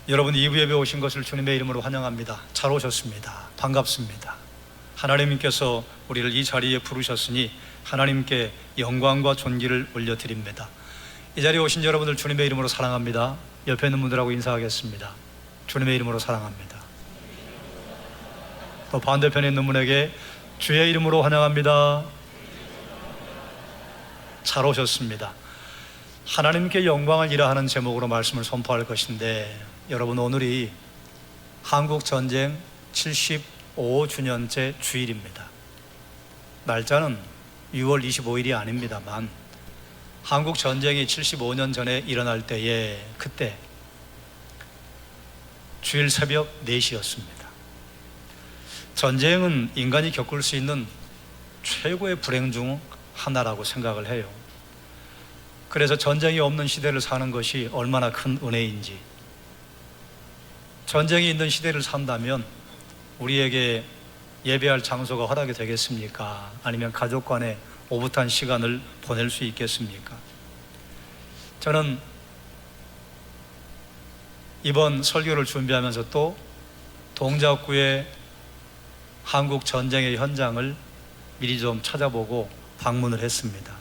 여러분 2부 예배 오신 것을 주님의 이름으로 환영합니다. 잘 오셨습니다. 반갑습니다. 하나님께서 우리를 이 자리에 부르셨으니 하나님께 영광과 존귀를 올려드립니다. 이 자리에 오신 여러분들 주님의 이름으로 사랑합니다. 옆에 있는 분들하고 인사하겠습니다. 주님의 이름으로 사랑합니다. 또 반대편에 있는 분에게 주의 이름으로 환영합니다. 잘 오셨습니다. 하나님께 영광을 이라하는 제목으로 말씀을 선포할 것인데, 여러분 오늘이 한국전쟁 75주년째 주일입니다. 날짜는 6월 25일이 아닙니다만 한국전쟁이 75년 전에 일어날 때에 그때 주일 새벽 4시였습니다. 전쟁은 인간이 겪을 수 있는 최고의 불행 중 하나라고 생각을 해요. 그래서 전쟁이 없는 시대를 사는 것이 얼마나 큰 은혜인지, 전쟁이 있는 시대를 산다면 우리에게 예배할 장소가 허락이 되겠습니까? 아니면 가족 간에 오붓한 시간을 보낼 수 있겠습니까? 저는 이번 설교를 준비하면서 또 동작구의 한국 전쟁의 현장을 미리 좀 찾아보고 방문을 했습니다.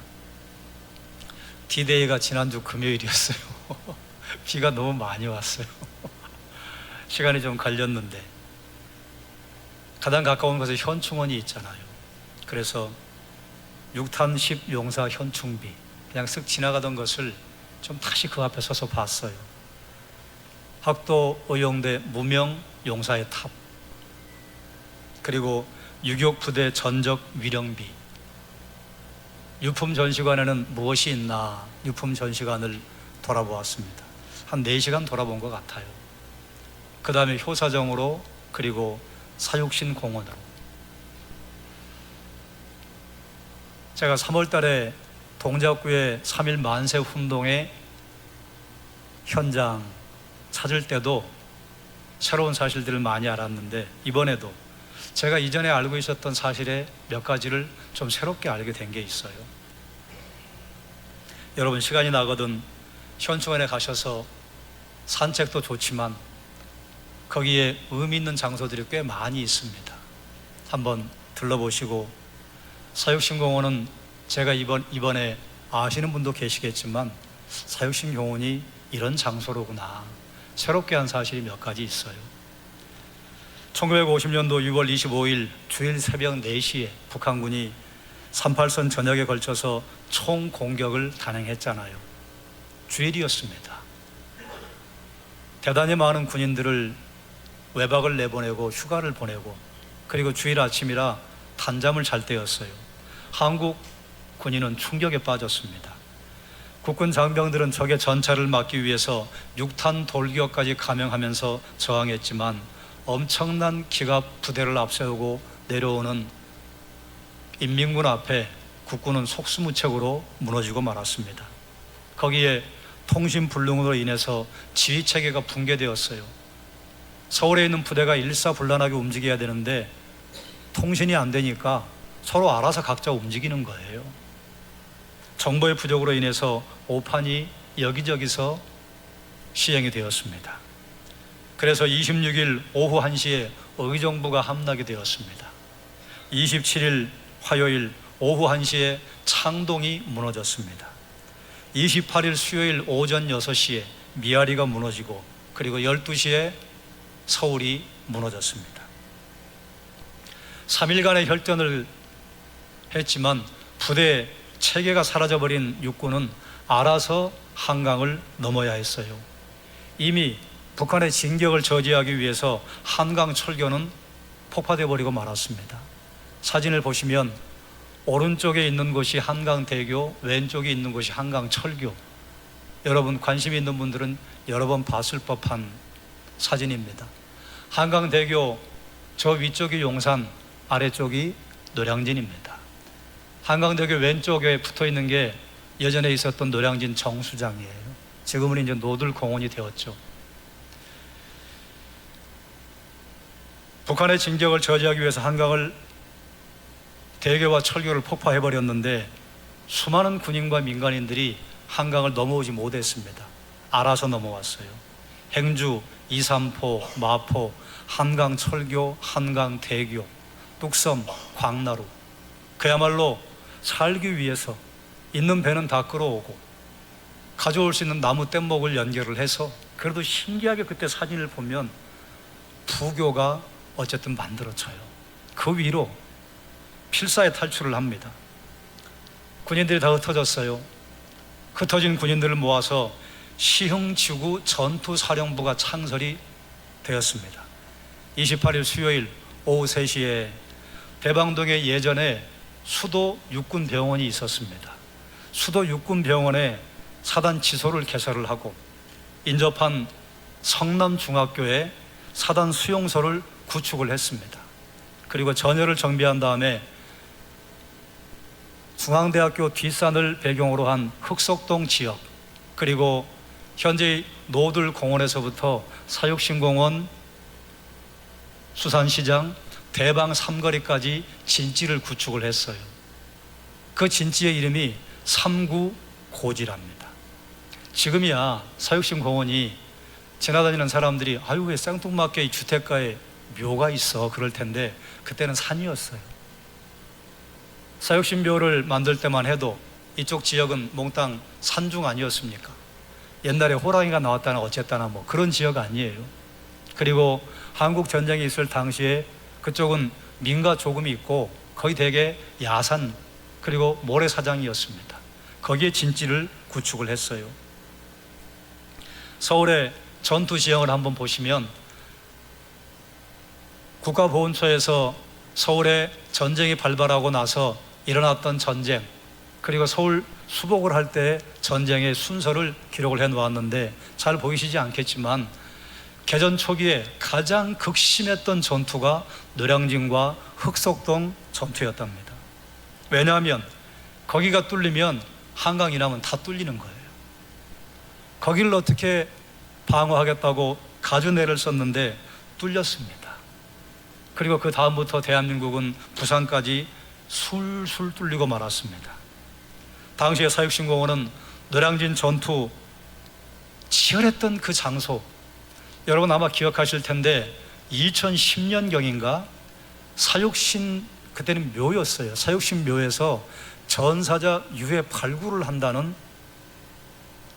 D-Day가 지난주 금요일이었어요. 비가 너무 많이 왔어요. 시간이 좀 걸렸는데 가장 가까운 곳에 현충원이 있잖아요. 그래서 6탄 10 용사 현충비 그냥 쓱 지나가던 것을 좀 다시 그 앞에 서서 봤어요. 학도 의용대 무명 용사의 탑, 그리고 유격 부대 전적 위령비, 유품 전시관에는 무엇이 있나 유품 전시관을 돌아보았습니다. 한 4시간 돌아본 것 같아요. 그 다음에 효사정으로, 그리고 사육신 공원으로. 제가 3월 달에 동작구의 3.1 만세 운동의 현장 찾을 때도 새로운 사실들을 많이 알았는데, 이번에도 제가 이전에 알고 있었던 사실에 몇 가지를 좀 새롭게 알게 된 게 있어요. 여러분 시간이 나거든 현충원에 가셔서 산책도 좋지만 거기에 의미 있는 장소들이 꽤 많이 있습니다. 한번 들러보시고, 사육신공원은 제가 이번에 아시는 분도 계시겠지만 사육신공원이 이런 장소로구나 새롭게 한 사실이 몇 가지 있어요. 1950년도 6월 25일 주일 새벽 4시에 북한군이 38선 전역에 걸쳐서 총공격을 단행했잖아요. 주일이었습니다. 대단히 많은 군인들을 외박을 내보내고 휴가를 보내고, 그리고 주일 아침이라 단잠을 잘 때였어요. 한국 군인은 충격에 빠졌습니다. 국군 장병들은 적의 전차를 막기 위해서 6탄 돌기어까지 감행하면서 저항했지만 엄청난 기갑 부대를 앞세우고 내려오는 인민군 앞에 국군은 속수무책으로 무너지고 말았습니다. 거기에 통신불능으로 인해서 지휘체계가 붕괴되었어요. 서울에 있는 부대가 일사불란하게 움직여야 되는데 통신이 안 되니까 서로 알아서 각자 움직이는 거예요. 정보의 부족으로 인해서 오판이 여기저기서 시행이 되었습니다. 그래서 26일 오후 1시에 의정부가 함락이 되었습니다. 27일 화요일 오후 1시에 창동이 무너졌습니다. 28일 수요일 오전 6시에 미아리가 무너지고, 그리고 12시에 서울이 무너졌습니다. 3일간의 혈전을 했지만 부대 체계가 사라져버린 육군은 알아서 한강을 넘어야 했어요. 이미 북한의 진격을 저지하기 위해서 한강 철교는 폭파되어 버리고 말았습니다. 사진을 보시면 오른쪽에 있는 곳이 한강대교, 왼쪽에 있는 곳이 한강철교. 여러분 관심 있는 분들은 여러 번 봤을 법한 사진입니다. 한강대교 저 위쪽이 용산, 아래쪽이 노량진입니다. 한강대교 왼쪽에 붙어있는 게 예전에 있었던 노량진 정수장이에요. 지금은 이제 노들공원이 되었죠. 북한의 진격을 저지하기 위해서 한강을 대교와 철교를 폭파해버렸는데 수많은 군인과 민간인들이 한강을 넘어오지 못했습니다. 알아서 넘어왔어요. 행주, 이산포, 마포, 한강 철교, 한강 대교, 뚝섬, 광나루. 그야말로 살기 위해서 있는 배는 다 끌어오고 가져올 수 있는 나무 뗏목을 연결을 해서, 그래도 신기하게 그때 사진을 보면 부교가 어쨌든 만들어져요. 그 위로 필사에 탈출을 합니다. 군인들이 다 흩어졌어요. 흩어진 군인들을 모아서 시흥지구 전투사령부가 창설이 되었습니다. 28일 수요일 오후 3시에 대방동에 예전에 수도 육군병원이 있었습니다. 수도 육군병원에 사단 지소를 개설을 하고 인접한 성남중학교에 사단 수용소를 구축을 했습니다. 그리고 전열을 정비한 다음에 중앙대학교 뒷산을 배경으로 한 흑석동 지역, 그리고 현재 노들공원에서부터 사육신공원, 수산시장, 대방 삼거리까지 진지를 구축을 했어요. 그 진지의 이름이 삼구고지랍니다. 지금이야 사육신공원이 지나다니는 사람들이 아유 왜 생뚱맞게 이 주택가에 묘가 있어 그럴 텐데, 그때는 산이었어요. 사육신묘를 만들 때만 해도 이쪽 지역은 몽땅 산중 아니었습니까? 옛날에 호랑이가 나왔다나 어쨌다나 뭐 그런 지역 아니에요. 그리고 한국 전쟁이 있을 당시에 그쪽은 민가 조금이 있고 거의 대개 야산 그리고 모래사장이었습니다. 거기에 진지를 구축을 했어요. 서울의 전투 지형을 한번 보시면 국가보훈처에서 서울에 전쟁이 발발하고 나서 일어났던 전쟁, 그리고 서울 수복을 할 때 전쟁의 순서를 기록을 해 놓았는데 잘 보이시지 않겠지만 개전 초기에 가장 극심했던 전투가 노량진과 흑석동 전투였답니다. 왜냐하면 거기가 뚫리면 한강 이남은 다 뚫리는 거예요. 거기를 어떻게 방어하겠다고 가주내를 썼는데 뚫렸습니다. 그리고 그 다음부터 대한민국은 부산까지 술술 뚫리고 말았습니다. 당시에 사육신공원은 노량진 전투 치열했던 그 장소, 여러분 아마 기억하실 텐데 2010년경인가 사육신, 그때는 묘였어요. 사육신 묘에서 전사자 유해 발굴을 한다는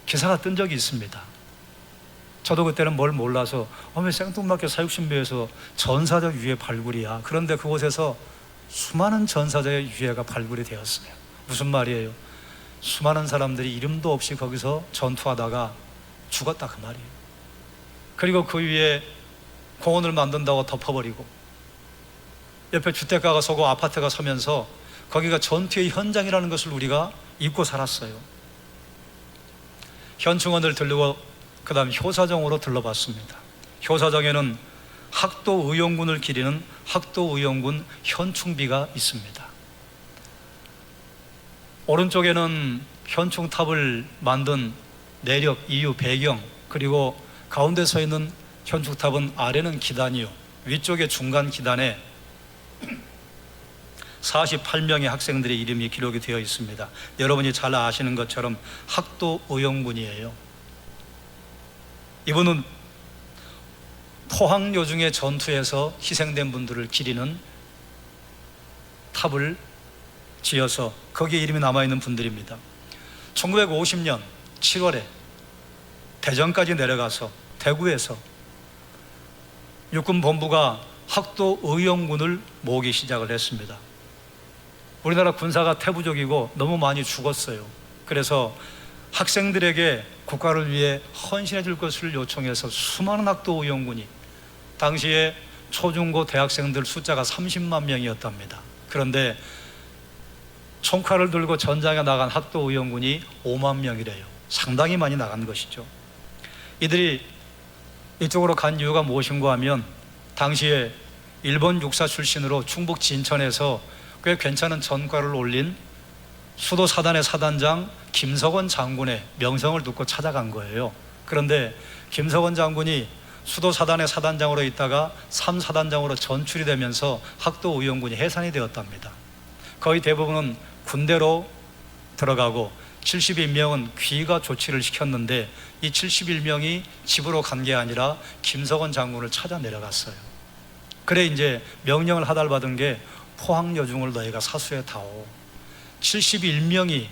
기사가 뜬 적이 있습니다. 저도 그때는 뭘 몰라서 왜 생뚱맞게 사육신묘에서 전사자 유해 발굴이야. 그런데 그곳에서 수많은 전사자의 유해가 발굴이 되었어요. 무슨 말이에요? 수많은 사람들이 이름도 없이 거기서 전투하다가 죽었다 그 말이에요. 그리고 그 위에 공원을 만든다고 덮어버리고 옆에 주택가가 서고 아파트가 서면서 거기가 전투의 현장이라는 것을 우리가 잊고 살았어요. 현충원을 들르고 그 다음 효사정으로 들러봤습니다. 효사정에는 학도의용군을 기리는 학도의용군 현충비가 있습니다. 오른쪽에는 현충탑을 만든 내력, 이유, 배경, 그리고 가운데 서 있는 현충탑은 아래는 기단이요, 위쪽에 중간 기단에 48명의 학생들의 이름이 기록이 되어 있습니다. 여러분이 잘 아시는 것처럼 학도의용군이에요. 이분은 포항요중의 전투에서 희생된 분들을 기리는 탑을 지어서 거기에 이름이 남아있는 분들입니다. 1950년 7월에 대전까지 내려가서 대구에서 육군본부가 학도의용군을 모으기 시작을 했습니다. 우리나라 군사가 태부족이고 너무 많이 죽었어요. 그래서 학생들에게 국가를 위해 헌신해 줄 것을 요청해서 수많은 학도의용군이, 당시에 초중고 대학생들 숫자가 30만 명이었답니다. 그런데 총칼을 들고 전장에 나간 학도의용군이 5만 명이래요. 상당히 많이 나간 것이죠. 이들이 이쪽으로 간 이유가 무엇인가 하면 당시에 일본 육사 출신으로 충북 진천에서 꽤 괜찮은 전과를 올린 수도 사단의 사단장 김석원 장군의 명성을 듣고 찾아간 거예요. 그런데 김석원 장군이 수도 사단의 사단장으로 있다가 3사단장으로 전출이 되면서 학도의용군이 해산이 되었답니다. 거의 대부분은 군대로 들어가고 71명은 귀가 조치를 시켰는데 이 71명이 집으로 간 게 아니라 김석원 장군을 찾아 내려갔어요. 그래 이제 명령을 하달받은 게 포항여중을 너희가 사수해 다오. 71명이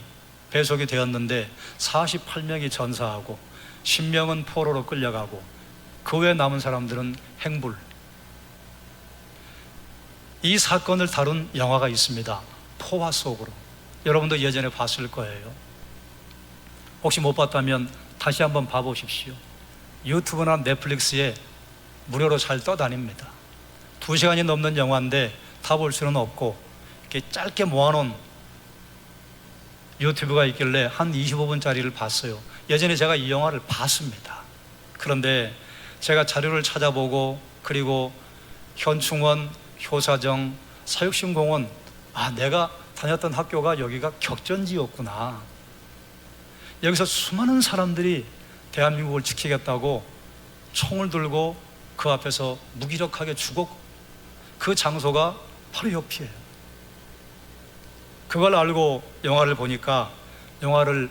배속이 되었는데 48명이 전사하고 10명은 포로로 끌려가고 그 외에 남은 사람들은 행불. 이 사건을 다룬 영화가 있습니다. 포화 속으로. 여러분도 예전에 봤을 거예요. 혹시 못 봤다면 다시 한번 봐보십시오. 유튜브나 넷플릭스에 무료로 잘 떠다닙니다. 2시간이 넘는 영화인데 다 볼 수는 없고 이렇게 짧게 모아놓은 유튜브가 있길래 한 25분짜리를 봤어요. 예전에 제가 이 영화를 봤습니다. 그런데 제가 자료를 찾아보고 그리고 현충원, 효사정, 사육신공원, 내가 다녔던 학교가 여기가 격전지였구나. 여기서 수많은 사람들이 대한민국을 지키겠다고 총을 들고 그 앞에서 무기력하게 죽었고 그 장소가 바로 옆이에요. 그걸 알고 영화를 보니까 영화를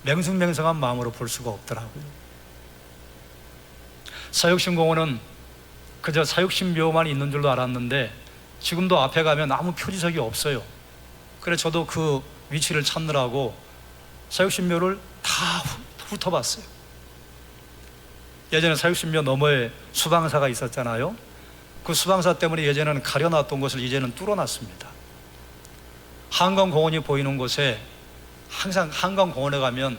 맹숭맹숭한 마음으로 볼 수가 없더라고요. 사육신공원은 그저 사육신묘만 있는 줄로 알았는데 지금도 앞에 가면 아무 표지석이 없어요. 그래서 저도 그 위치를 찾느라고 사육신묘를 다 훑어봤어요. 예전에 사육신묘 너머에 수방사가 있었잖아요. 그 수방사 때문에 예전에는 가려놨던 곳을 이제는 뚫어놨습니다. 한강공원이 보이는 곳에 항상 한강공원에 가면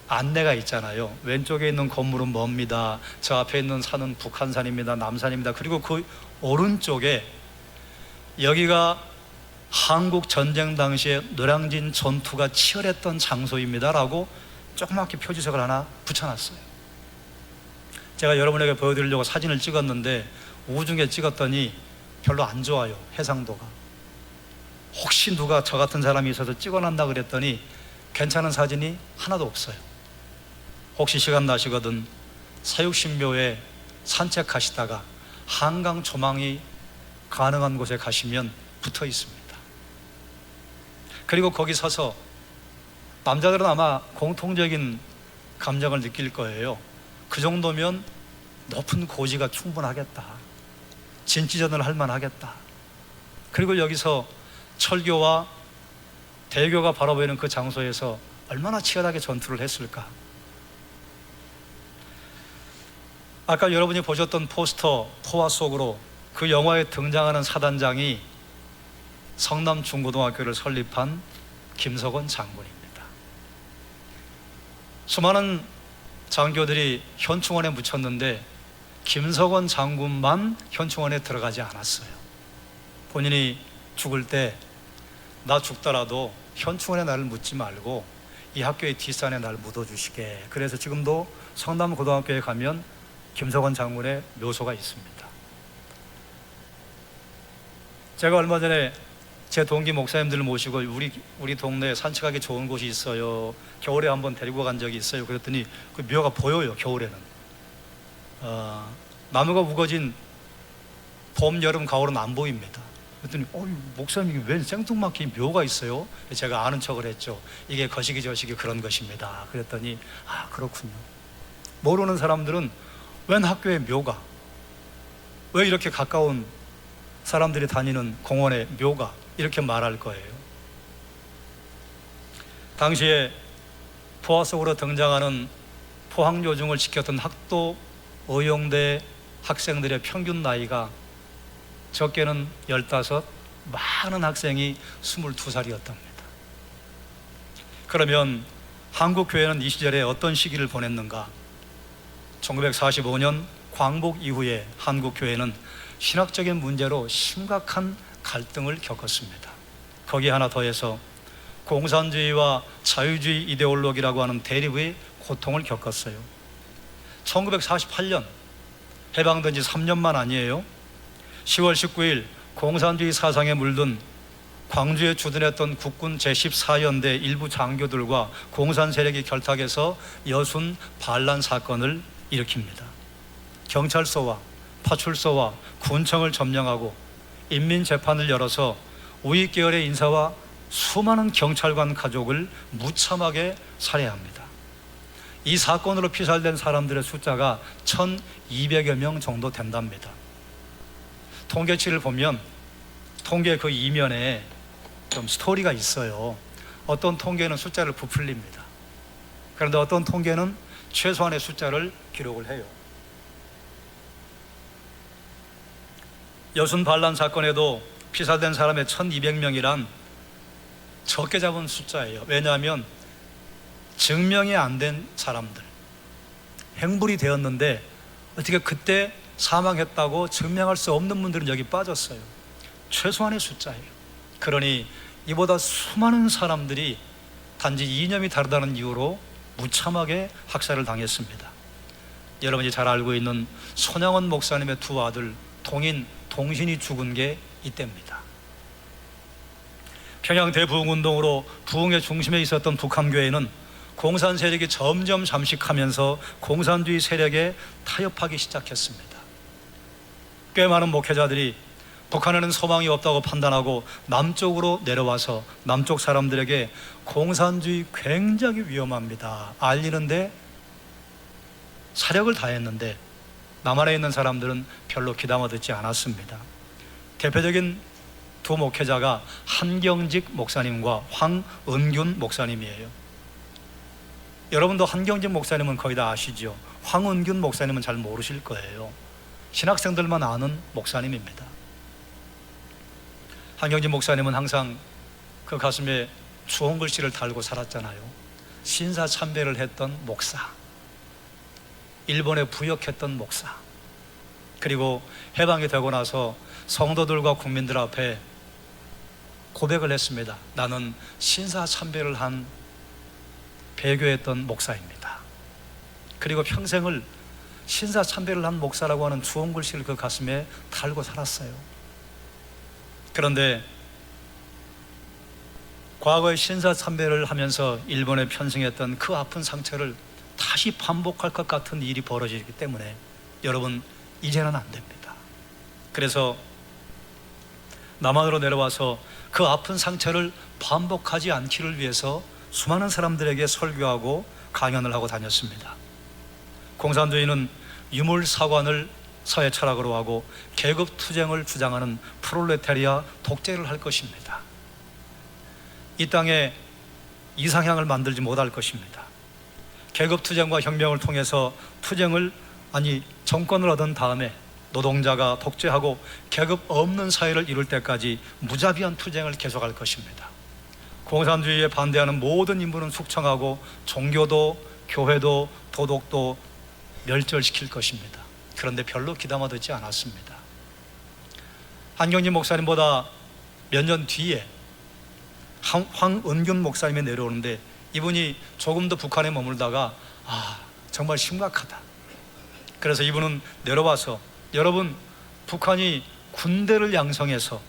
안내가 있잖아요. 왼쪽에 있는 건물은 뭡니다. 저 앞에 있는 산은 북한산입니다. 남산입니다. 그리고 그 오른쪽에 여기가 한국 전쟁 당시에 노량진 전투가 치열했던 장소입니다 라고 조그맣게 표지석을 하나 붙여놨어요. 제가 여러분에게 보여드리려고 사진을 찍었는데 우중에 찍었더니 별로 안 좋아요. 해상도가. 혹시 누가 저 같은 사람이 있어서 찍어낸다 그랬더니 괜찮은 사진이 하나도 없어요. 혹시 시간 나시거든 사육신묘에 산책하시다가 한강 조망이 가능한 곳에 가시면 붙어 있습니다. 그리고 거기 서서 남자들은 아마 공통적인 감정을 느낄 거예요. 그 정도면 높은 고지가 충분하겠다. 진지전을 할 만하겠다. 그리고 여기서 철교와 대교가 바로 보이는 그 장소에서 얼마나 치열하게 전투를 했을까. 아까 여러분이 보셨던 포스터 포화 속으로 그 영화에 등장하는 사단장이 성남중고등학교를 설립한 김석원 장군입니다. 수많은 장교들이 현충원에 묻혔는데 김석원 장군만 현충원에 들어가지 않았어요. 본인이 죽을 때 나 죽더라도 현충원에 나를 묻지 말고 이 학교의 뒷산에 나를 묻어주시게. 그래서 지금도 성남고등학교에 가면 김석원 장군의 묘소가 있습니다. 제가 얼마 전에 제 동기 목사님들을 모시고 우리 동네에 산책하기 좋은 곳이 있어요. 겨울에 한번 데리고 간 적이 있어요. 그랬더니 그 묘가 보여요. 겨울에는 나무가 우거진 봄, 여름, 가을은 안 보입니다. 그랬더니 목사님 웬 생뚱맞게 묘가 있어요? 제가 아는 척을 했죠. 이게 거시기 저시기 그런 것입니다. 그랬더니 그렇군요. 모르는 사람들은 웬 학교에 묘가, 왜 이렇게 가까운 사람들이 다니는 공원에 묘가, 이렇게 말할 거예요. 당시에 포화 속으로 등장하는 포항요중을 지켰던 학도 의용대 학생들의 평균 나이가 적게는 15, 많은 학생이 22살이었답니다. 그러면 한국교회는 이 시절에 어떤 시기를 보냈는가? 1945년 광복 이후에 한국교회는 신학적인 문제로 심각한 갈등을 겪었습니다. 거기에 하나 더해서 공산주의와 자유주의 이데올로기라고 하는 대립의 고통을 겪었어요. 1948년 해방된 지 3년만 아니에요. 10월 19일 공산주의 사상에 물든 광주에 주둔했던 국군 제14연대 일부 장교들과 공산 세력이 결탁해서 여순 반란 사건을 일으킵니다. 경찰서와 파출소와 군청을 점령하고 인민재판을 열어서 우익 계열의 인사와 수많은 경찰관 가족을 무참하게 살해합니다. 이 사건으로 피살된 사람들의 숫자가 1200여 명 정도 된답니다. 통계치를 보면 통계 그 이면에 좀 스토리가 있어요. 어떤 통계는 숫자를 부풀립니다. 그런데 어떤 통계는 최소한의 숫자를 기록을 해요. 여순 반란 사건에도 피살된 사람의 1200명이란 적게 잡은 숫자예요. 왜냐하면 증명이 안 된 사람들, 행불이 되었는데 어떻게 그때 사망했다고 증명할 수 없는 분들은 여기 빠졌어요. 최소한의 숫자예요. 그러니 이보다 수많은 사람들이 단지 이념이 다르다는 이유로 무참하게 학살을 당했습니다. 여러분이 잘 알고 있는 손양원 목사님의 두 아들 동신이 죽은 게 이때입니다. 평양 대부흥운동으로 부흥의 중심에 있었던 북한교회는 공산 세력이 점점 잠식하면서 공산주의 세력에 타협하기 시작했습니다. 꽤 많은 목회자들이 북한에는 소망이 없다고 판단하고 남쪽으로 내려와서 남쪽 사람들에게 공산주의 굉장히 위험합니다 알리는데 사력을 다했는데 남한에 있는 사람들은 별로 귀담아 듣지 않았습니다. 대표적인 두 목회자가 한경직 목사님과 황은균 목사님이에요. 여러분도 한경직 목사님은 거의 다 아시죠? 황은균 목사님은 잘 모르실 거예요. 신학생들만 아는 목사님입니다. 한경직 목사님은 항상 그 가슴에 주홍 글씨를 달고 살았잖아요. 신사참배를 했던 목사, 일본에 부역했던 목사, 그리고 해방이 되고 나서 성도들과 국민들 앞에 고백을 했습니다. 나는 신사참배를 한 배교했던 목사입니다. 그리고 평생을 신사참배를 한 목사라고 하는 주홍 글씨를 그 가슴에 달고 살았어요. 그런데 과거에 신사참배를 하면서 일본에 편승했던 그 아픈 상처를 다시 반복할 것 같은 일이 벌어지기 때문에 여러분, 이제는 안 됩니다. 그래서 남한으로 내려와서 그 아픈 상처를 반복하지 않기를 위해서 수많은 사람들에게 설교하고 강연을 하고 다녔습니다. 공산주의는 유물사관을 사회 철학으로 하고 계급투쟁을 주장하는 프롤레타리아 독재를 할 것입니다. 이 땅에 이상향을 만들지 못할 것입니다. 계급투쟁과 혁명을 통해서 정권을 얻은 다음에 노동자가 독재하고 계급 없는 사회를 이룰 때까지 무자비한 투쟁을 계속할 것입니다. 공산주의에 반대하는 모든 인부는 숙청하고 종교도 교회도 도덕도 멸절시킬 것입니다. 그런데 별로 귀담아 듣지 않았습니다. 한경진 목사님보다 몇 년 뒤에 황은균 목사님이 내려오는데 이분이 조금 더 북한에 머물다가 정말 심각하다. 그래서 이분은 내려와서 여러분, 북한이 군대를 양성해서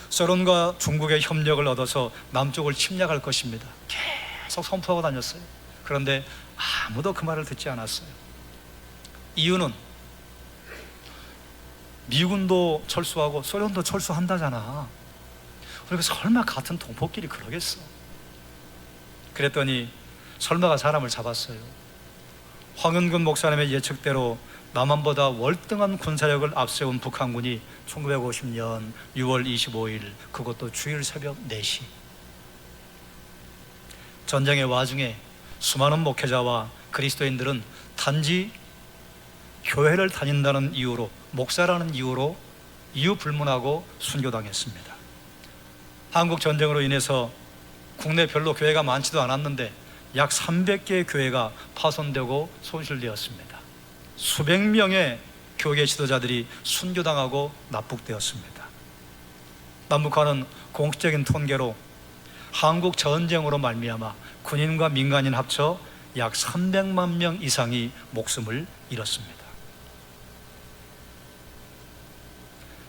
소련과 중국의 협력을 얻어서 남쪽을 침략할 것입니다. 계속 선포하고 다녔어요. 그런데 아무도 그 말을 듣지 않았어요. 이유는 미군도 철수하고 소련도 철수한다잖아. 그러니까 설마 같은 동포끼리 그러겠어? 그랬더니 설마가 사람을 잡았어요. 황은근 목사님의 예측대로 남한보다 월등한 군사력을 앞세운 북한군이 1950년 6월 25일 그것도 주일 새벽 4시 전쟁의 와중에 수많은 목회자와 그리스도인들은 단지 교회를 다닌다는 이유로, 목사라는 이유로 이유 불문하고 순교당했습니다. 한국 전쟁으로 인해서 국내 별로 교회가 많지도 않았는데 약 300개의 교회가 파손되고 손실되었습니다. 수백 명의 교계 지도자들이 순교당하고 납북되었습니다. 남북한은 공식적인 통계로 한국 전쟁으로 말미암아 군인과 민간인 합쳐 약 300만 명 이상이 목숨을 잃었습니다.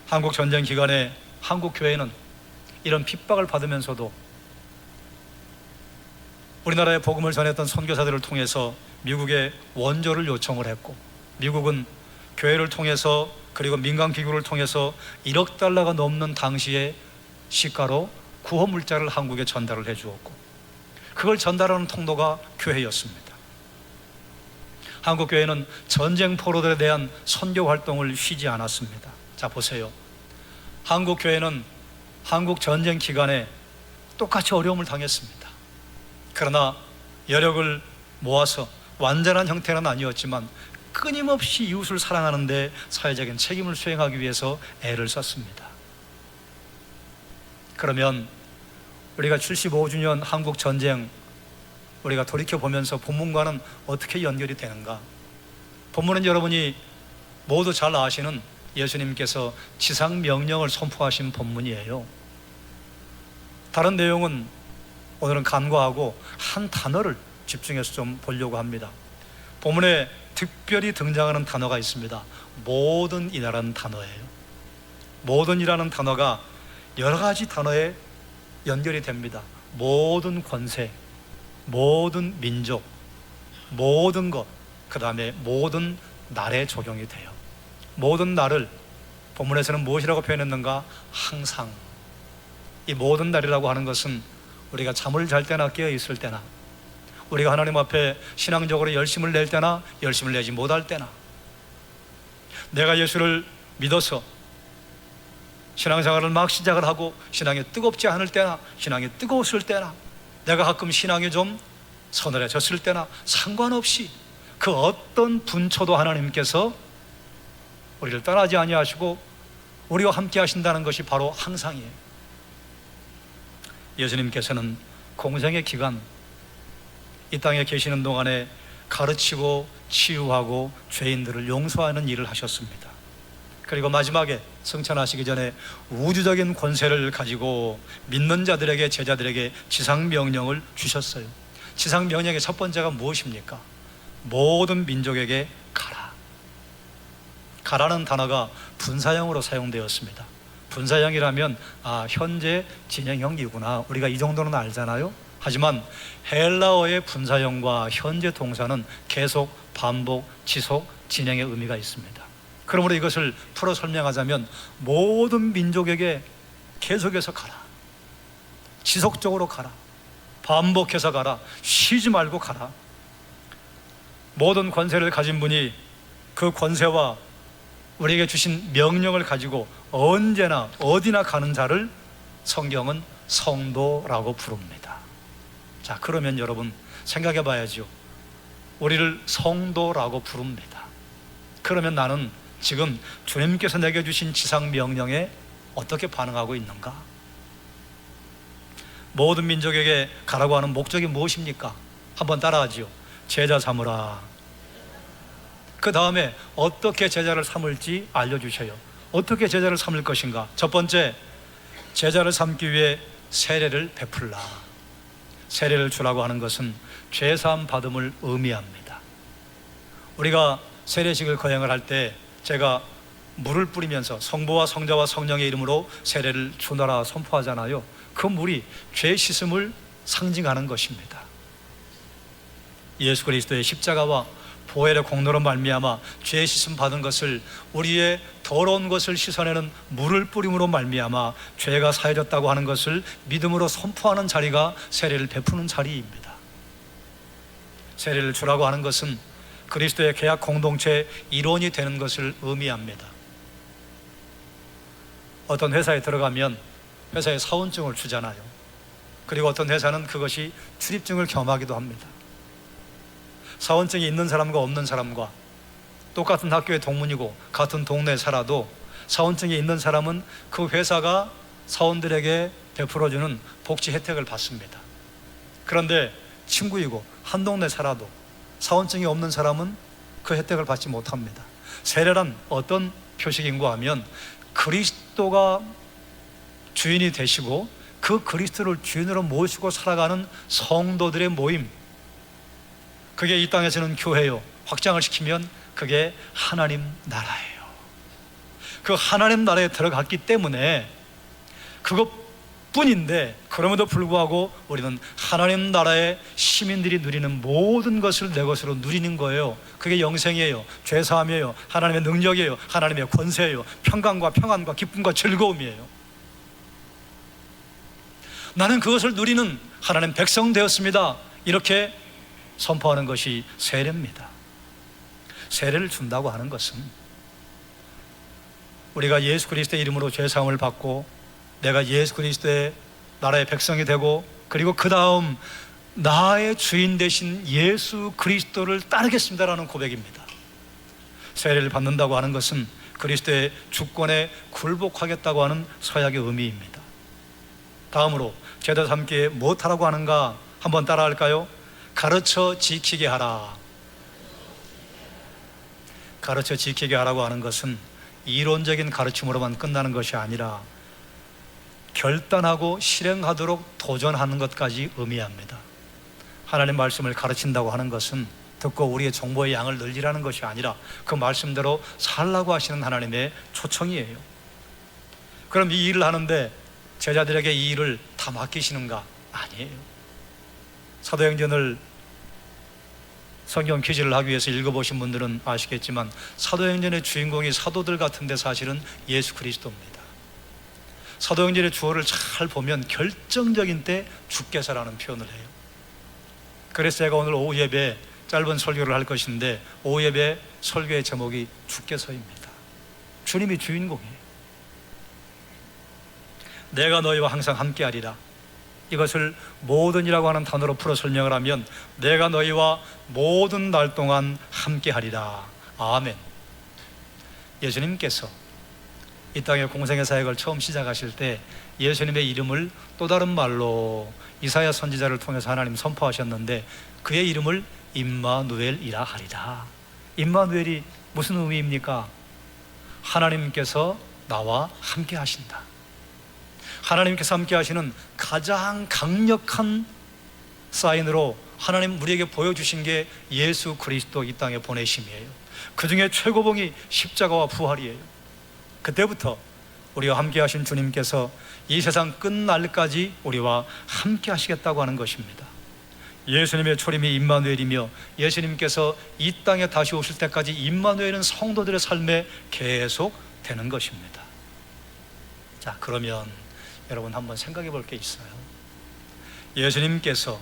한국 전쟁 기간에 한국 교회는 이런 핍박을 받으면서도 우리나라에 복음을 전했던 선교사들을 통해서 미국에 원조를 요청을 했고, 미국은 교회를 통해서 그리고 민간 기구를 통해서 1억 달러가 넘는 당시의 시가로 구호 물자를 한국에 전달을 해 주었고, 그걸 전달하는 통로가 교회였습니다. 한국 교회는 전쟁 포로들에 대한 선교 활동을 쉬지 않았습니다. 자, 보세요. 한국 교회는 한국 전쟁 기간에 똑같이 어려움을 당했습니다. 그러나 여력을 모아서 완전한 형태는 아니었지만 끊임없이 이웃을 사랑하는 데 사회적인 책임을 수행하기 위해서 애를 썼습니다. 그러면 우리가 75주년 한국 전쟁 우리가 돌이켜보면서 본문과는 어떻게 연결이 되는가? 본문은 여러분이 모두 잘 아시는 예수님께서 지상명령을 선포하신 본문이에요. 다른 내용은 오늘은 간과하고 한 단어를 집중해서 좀 보려고 합니다. 본문에 특별히 등장하는 단어가 있습니다. 모든이라는 단어예요. 모든이라는 단어가 여러 가지 단어에 연결이 됩니다. 모든 권세, 모든 민족, 모든 것, 그 다음에 모든 날에 적용이 돼요. 모든 날을 본문에서는 무엇이라고 표현했는가? 항상. 이 모든 날이라고 하는 것은 우리가 잠을 잘 때나 깨어 있을 때나, 우리가 하나님 앞에 신앙적으로 열심을 낼 때나 열심을 내지 못할 때나, 내가 예수를 믿어서 신앙생활을 막 시작을 하고 신앙이 뜨겁지 않을 때나, 신앙이 뜨거웠을 때나, 내가 가끔 신앙이 좀 서늘해졌을 때나, 상관없이 그 어떤 분초도 하나님께서 우리를 떠나지 아니하시고 우리와 함께 하신다는 것이 바로 항상이에요. 예수님께서는 공생의 기간, 이 땅에 계시는 동안에 가르치고 치유하고 죄인들을 용서하는 일을 하셨습니다. 그리고 마지막에 승천하시기 전에 우주적인 권세를 가지고 믿는 자들에게, 제자들에게 지상명령을 주셨어요. 지상명령의 첫 번째가 무엇입니까? 모든 민족에게 가라. 가라는 단어가 분사형으로 사용되었습니다. 분사형이라면 현재 진행형이구나, 우리가 이 정도는 알잖아요. 하지만 헬라어의 분사형과 현재 동사는 계속, 반복, 지속, 진행의 의미가 있습니다. 그러므로 이것을 풀어 설명하자면 모든 민족에게 계속해서 가라, 지속적으로 가라, 반복해서 가라, 쉬지 말고 가라. 모든 권세를 가진 분이 그 권세와 우리에게 주신 명령을 가지고 언제나 어디나 가는 자를 성경은 성도라고 부릅니다. 자, 그러면 여러분 생각해 봐야죠. 우리를 성도라고 부릅니다. 그러면 나는 지금 주님께서 내게 주신 지상 명령에 어떻게 반응하고 있는가? 모든 민족에게 가라고 하는 목적이 무엇입니까? 한번 따라하지요. 제자 삼으라. 그 다음에 어떻게 제자를 삼을지 알려주셔요. 어떻게 제자를 삼을 것인가? 첫 번째, 제자를 삼기 위해 세례를 베풀라. 세례를 주라고 하는 것은 죄사함 받음을 의미합니다. 우리가 세례식을 거행을 할 때 제가 물을 뿌리면서 성부와 성자와 성령의 이름으로 세례를 주노라 선포하잖아요. 그 물이 죄 씻음을 상징하는 것입니다. 예수 그리스도의 십자가와 보혈의 공로로 말미암아 죄 씻음 받은 것을, 우리의 더러운 것을 씻어내는 물을 뿌림으로 말미암아 죄가 사해졌다고 하는 것을 믿음으로 선포하는 자리가 세례를 베푸는 자리입니다. 세례를 주라고 하는 것은 그리스도의 계약 공동체의 일원이 되는 것을 의미합니다. 어떤 회사에 들어가면 회사에 사원증을 주잖아요. 그리고 어떤 회사는 그것이 출입증을 겸하기도 합니다. 사원증이 있는 사람과 없는 사람과 똑같은 학교의 동문이고 같은 동네에 살아도 사원증이 있는 사람은 그 회사가 사원들에게 베풀어주는 복지 혜택을 받습니다. 그런데 친구이고 한 동네 살아도 사원증이 없는 사람은 그 혜택을 받지 못합니다. 세례란 어떤 표식인가 하면 그리스도가 주인이 되시고 그 그리스도를 주인으로 모시고 살아가는 성도들의 모임, 그게 이 땅에서는 교회요, 확장을 시키면 그게 하나님 나라예요. 그 하나님 나라에 들어갔기 때문에 그것뿐인데, 그럼에도 불구하고 우리는 하나님 나라의 시민들이 누리는 모든 것을 내 것으로 누리는 거예요. 그게 영생이에요, 죄사함이에요, 하나님의 능력이에요, 하나님의 권세예요, 평강과 평안과 기쁨과 즐거움이에요. 나는 그것을 누리는 하나님 백성 되었습니다. 이렇게 선포하는 것이 세례입니다. 세례를 준다고 하는 것은 우리가 예수 그리스도의 이름으로 죄사함을 받고 내가 예수 그리스도의 나라의 백성이 되고, 그리고 그 다음 나의 주인 되신 예수 그리스도를 따르겠습니다라는 고백입니다. 세례를 받는다고 하는 것은 그리스도의 주권에 굴복하겠다고 하는 서약의 의미입니다. 다음으로 제자 삼기에 무엇하라고 하는가 한번 따라할까요? 가르쳐 지키게 하라. 가르쳐 지키게 하라고 하는 것은 이론적인 가르침으로만 끝나는 것이 아니라 결단하고 실행하도록 도전하는 것까지 의미합니다. 하나님 말씀을 가르친다고 하는 것은 듣고 우리의 정보의 양을 늘리라는 것이 아니라 그 말씀대로 살라고 하시는 하나님의 초청이에요. 그럼 이 일을 하는데 제자들에게 이 일을 다 맡기시는가? 아니에요. 사도행전을 성경 퀴즈를 하기 위해서 읽어보신 분들은 아시겠지만 사도행전의 주인공이 사도들 같은데 사실은 예수 그리스도입니다. 사도행전의 주어를 잘 보면 결정적인 때 주께서라는 표현을 해요. 그래서 제가 오늘 오후 예배에 짧은 설교를 할 것인데 오후 예배 설교의 제목이 주께서입니다. 주님이 주인공이에요. 내가 너희와 항상 함께하리라. 이것을 모든이라고 하는 단어로 풀어 설명을 하면 내가 너희와 모든 날 동안 함께하리라. 아멘. 예수님께서 이 땅의 공생의 사역을 처음 시작하실 때 예수님의 이름을 또 다른 말로 이사야 선지자를 통해서 하나님 선포하셨는데 그의 이름을 임마누엘이라 하리라. 임마누엘이 무슨 의미입니까? 하나님께서 나와 함께 하신다. 하나님께서 함께 하시는 가장 강력한 사인으로 하나님 우리에게 보여주신 게 예수 그리스도 이 땅에 보내심이에요. 그 중에 최고봉이 십자가와 부활이에요. 그때부터 우리와 함께 하신 주님께서 이 세상 끝날까지 우리와 함께 하시겠다고 하는 것입니다. 예수님의 초림이 임마누엘이며 예수님께서 이 땅에 다시 오실 때까지 임마누엘은 성도들의 삶에 계속 되는 것입니다. 자, 그러면 여러분 한번 생각해 볼 게 있어요. 예수님께서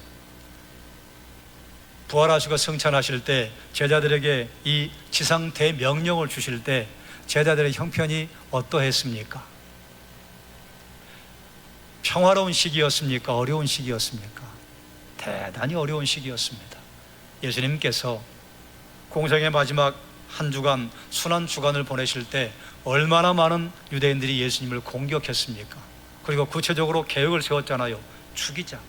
부활하시고 승천하실 때 제자들에게 이 지상 대명령을 주실 때 제자들의 형편이 어떠했습니까? 평화로운 시기였습니까? 어려운 시기였습니까? 대단히 어려운 시기였습니다. 예수님께서 공생의 마지막 한 주간, 순환 주간을 보내실 때 얼마나 많은 유대인들이 예수님을 공격했습니까? 그리고 구체적으로 계획을 세웠잖아요. 죽이자.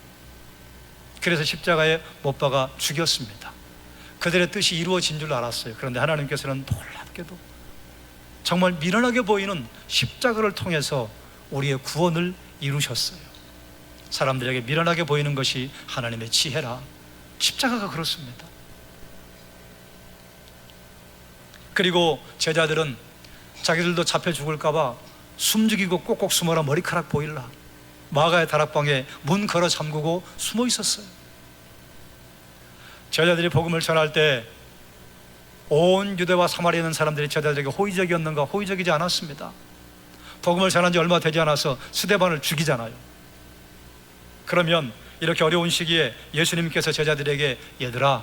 그래서 십자가에 못 박아 죽였습니다. 그들의 뜻이 이루어진 줄 알았어요. 그런데 하나님께서는 놀랍게도 정말 미련하게 보이는 십자가를 통해서 우리의 구원을 이루셨어요. 사람들에게 미련하게 보이는 것이 하나님의 지혜라. 십자가가 그렇습니다. 그리고 제자들은 자기들도 잡혀 죽을까봐 숨죽이고 꼭꼭 숨어라, 머리카락 보일라. 마가의 다락방에 문 걸어 잠그고 숨어 있었어요. 제자들이 복음을 전할 때 온 유대와 사마리아에 있는 사람들이 제자들에게 호의적이었는가? 호의적이지 않았습니다. 복음을 전한 지 얼마 되지 않아서 스데반을 죽이잖아요. 그러면 이렇게 어려운 시기에 예수님께서 제자들에게 얘들아,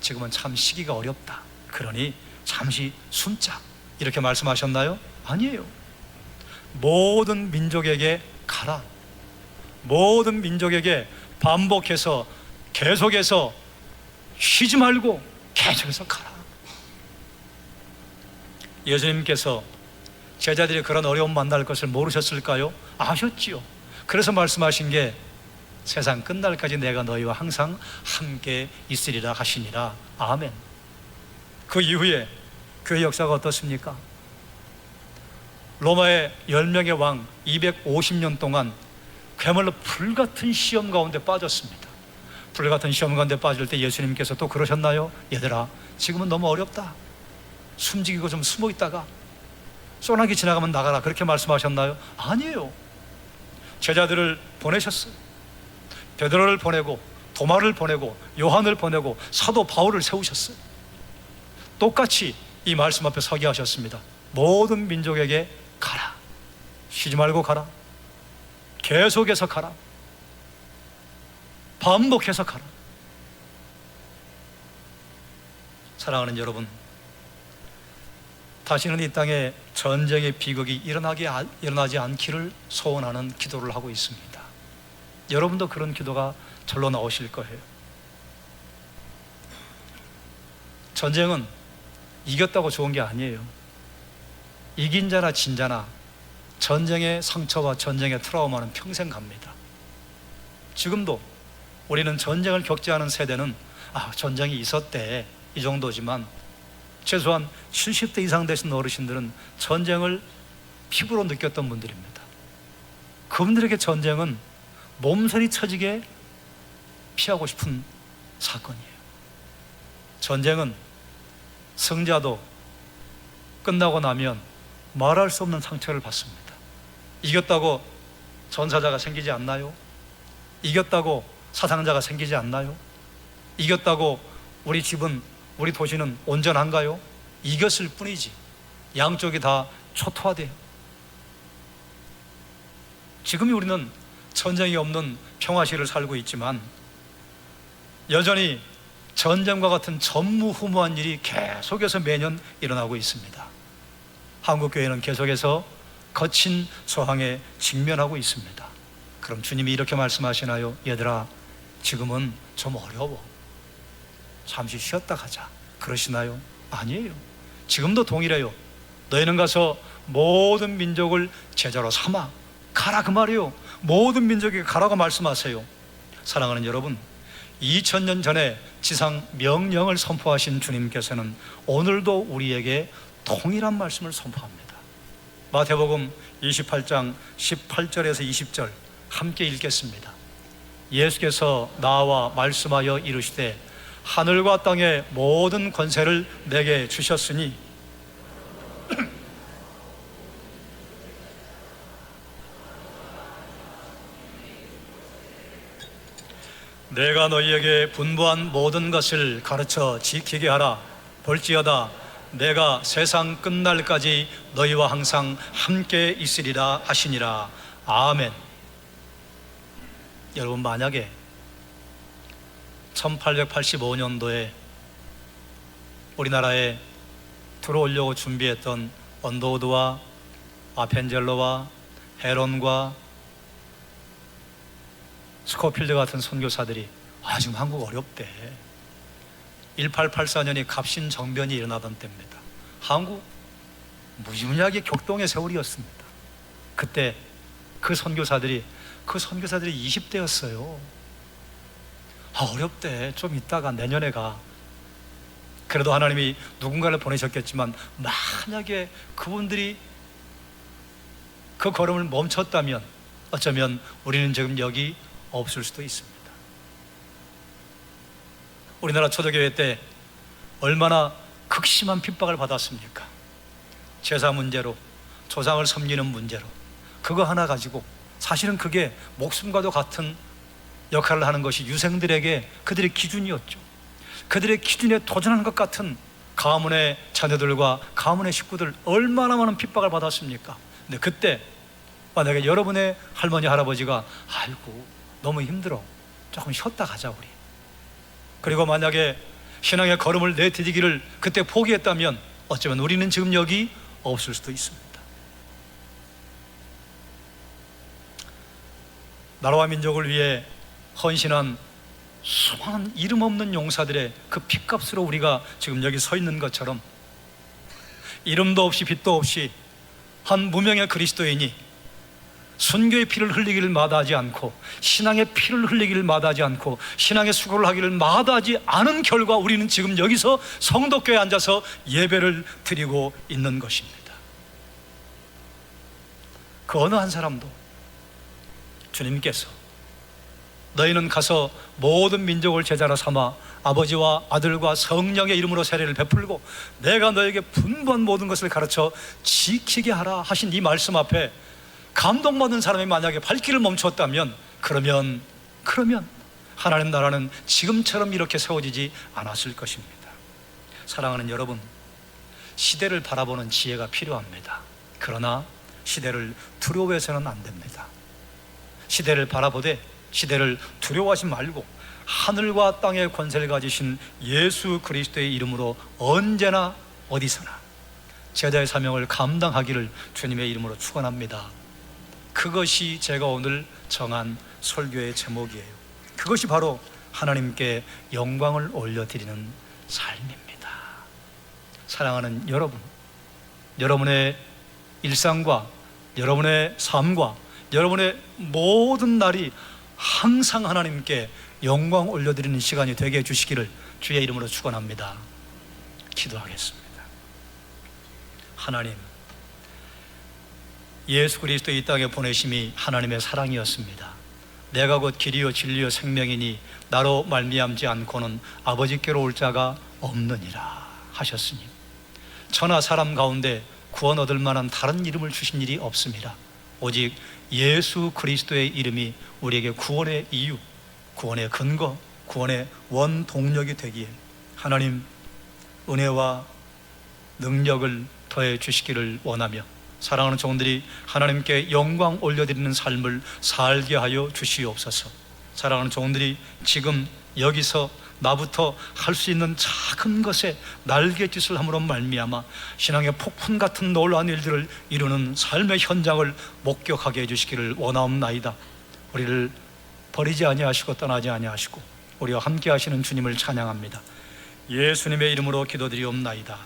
지금은 참 시기가 어렵다. 그러니 잠시 숨자. 이렇게 말씀하셨나요? 아니에요. 모든 민족에게 가라. 모든 민족에게 반복해서 계속해서 쉬지 말고 계속해서 가라. 예수님께서 제자들이 그런 어려움 만날 것을 모르셨을까요? 아셨지요. 그래서 말씀하신 게 세상 끝날까지 내가 너희와 항상 함께 있으리라 하시니라. 아멘. 그 이후에 교회 역사가 어떻습니까? 로마의 10명의 왕 250년 동안 그야말로 불같은 시험 가운데 빠졌습니다. 불같은 시험 가운데 빠질 때 예수님께서 또 그러셨나요? 얘들아, 지금은 너무 어렵다. 숨지기고 좀 숨어 있다가 소나기 지나가면 나가라. 그렇게 말씀하셨나요? 아니에요. 제자들을 보내셨어요. 베드로를 보내고 도마를 보내고 요한을 보내고 사도 바울을 세우셨어요. 똑같이 이 말씀 앞에 서게 하셨습니다. 모든 민족에게 가라. 쉬지 말고 가라. 계속해서 가라. 반복해서 가라. 사랑하는 여러분, 다시는 이 땅에 전쟁의 비극이 일어나지 않기를 소원하는 기도를 하고 있습니다. 여러분도 그런 기도가 절로 나오실 거예요. 전쟁은 이겼다고 좋은 게 아니에요. 이긴 자나 진 자나 전쟁의 상처와 전쟁의 트라우마는 평생 갑니다. 지금도 우리는 전쟁을 겪지 않은 세대는 전쟁이 있었대 이 정도지만, 최소한 70대 이상 되신 어르신들은 전쟁을 피부로 느꼈던 분들입니다. 그분들에게 전쟁은 몸서리 쳐지게 피하고 싶은 사건이에요. 전쟁은 승자도 끝나고 나면 말할 수 없는 상처를 받습니다. 이겼다고 전사자가 생기지 않나요? 이겼다고 사상자가 생기지 않나요? 이겼다고 우리 집은, 우리 도시는 온전한가요? 이겼을 뿐이지 양쪽이 다 초토화돼요. 지금이 우리는 전쟁이 없는 평화시를 살고 있지만 여전히 전쟁과 같은 전무후무한 일이 계속해서 매년 일어나고 있습니다. 한국교회는 계속해서 거친 저항에 직면하고 있습니다. 그럼 주님이 이렇게 말씀하시나요? 얘들아, 지금은 좀 어려워, 잠시 쉬었다 가자, 그러시나요? 아니에요. 지금도 동일해요. 너희는 가서 모든 민족을 제자로 삼아 가라, 그 말이에요. 모든 민족에게 가라고 말씀하세요. 사랑하는 여러분, 2000년 전에 지상 명령을 선포하신 주님께서는 오늘도 우리에게 동일한 말씀을 선포합니다. 마태복음 28장 18절에서 20절 함께 읽겠습니다. 예수께서 나와 말씀하여 이르시되 하늘과 땅의 모든 권세를 내게 주셨으니 내가 너희에게 분부한 모든 것을 가르쳐 지키게 하라. 볼지어다 내가 세상 끝날까지 너희와 항상 함께 있으리라 하시니라. 아멘. 여러분, 만약에 1885년도에 우리나라에 들어오려고 준비했던 언더우드와 아펜젤로와 헤론과 스코필드 같은 선교사들이 지금 한국 어렵대, 1884년이 갑신정변이 일어나던 때입니다. 한국 무지무지하게 격동의 세월이었습니다. 그때 그 선교사들이 20대였어요. 어렵대, 좀 있다가 내년에 가. 그래도 하나님이 누군가를 보내셨겠지만 만약에 그분들이 그 걸음을 멈췄다면 어쩌면 우리는 지금 여기 없을 수도 있습니다. 우리나라 초대교회 때 얼마나 극심한 핍박을 받았습니까? 제사 문제로, 조상을 섬기는 문제로, 그거 하나 가지고 사실은 그게 목숨과도 같은 역할을 하는 것이 유생들에게 그들의 기준이었죠. 그들의 기준에 도전하는 것 같은 가문의 자녀들과 가문의 식구들 얼마나 많은 핍박을 받았습니까? 근데 그때 만약에 여러분의 할머니 할아버지가 아이고 너무 힘들어, 조금 쉬었다 가자 우리, 그리고 만약에 신앙의 걸음을 내디디기를 그때 포기했다면 어쩌면 우리는 지금 여기 없을 수도 있습니다. 나라와 민족을 위해 헌신한 수많은 이름 없는 용사들의 그 핏값으로 우리가 지금 여기 서 있는 것처럼, 이름도 없이 빛도 없이 한 무명의 그리스도인이 순교의 피를 흘리기를 마다하지 않고, 신앙의 피를 흘리기를 마다하지 않고, 신앙의 수고를 하기를 마다하지 않은 결과 우리는 지금 여기서 성도교회에 앉아서 예배를 드리고 있는 것입니다. 그 어느 한 사람도 주님께서 너희는 가서 모든 민족을 제자로 삼아 아버지와 아들과 성령의 이름으로 세례를 베풀고 내가 너에게 분부한 모든 것을 가르쳐 지키게 하라 하신 이 말씀 앞에 감동받은 사람이 만약에 발길을 멈췄다면 그러면 하나님 나라는 지금처럼 이렇게 세워지지 않았을 것입니다. 사랑하는 여러분, 시대를 바라보는 지혜가 필요합니다. 그러나 시대를 두려워해서는 안 됩니다. 시대를 바라보되 시대를 두려워하지 말고 하늘과 땅의 권세를 가지신 예수 그리스도의 이름으로 언제나 어디서나 제자의 사명을 감당하기를 주님의 이름으로 축원합니다. 그것이 제가 오늘 정한 설교의 제목이에요. 그것이 바로 하나님께 영광을 올려드리는 삶입니다. 사랑하는 여러분, 여러분의 일상과 여러분의 삶과 여러분의 모든 날이 항상 하나님께 영광 올려드리는 시간이 되게 해주시기를 주의 이름으로 축원합니다. 기도하겠습니다. 하나님, 예수 그리스도 이 땅에 보내심이 하나님의 사랑이었습니다. 내가 곧 길이요 진리요 생명이니 나로 말미암지 않고는 아버지께로 올 자가 없느니라 하셨으니 천하 사람 가운데 구원 얻을 만한 다른 이름을 주신 일이 없습니다. 오직 예수 그리스도의 이름이 우리에게 구원의 이유, 구원의 근거, 구원의 원동력이 되기에 하나님 은혜와 능력을 더해 주시기를 원하며 사랑하는 종들이 하나님께 영광 올려드리는 삶을 살게 하여 주시옵소서. 사랑하는 종들이 지금 여기서 나부터 할 수 있는 작은 것에 날갯짓을 함으로 말미암아 신앙의 폭풍 같은 놀라운 일들을 이루는 삶의 현장을 목격하게 해주시기를 원하옵나이다. 우리를 버리지 아니하시고 떠나지 아니하시고 우리와 함께 하시는 주님을 찬양합니다. 예수님의 이름으로 기도드리옵나이다.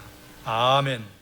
아멘.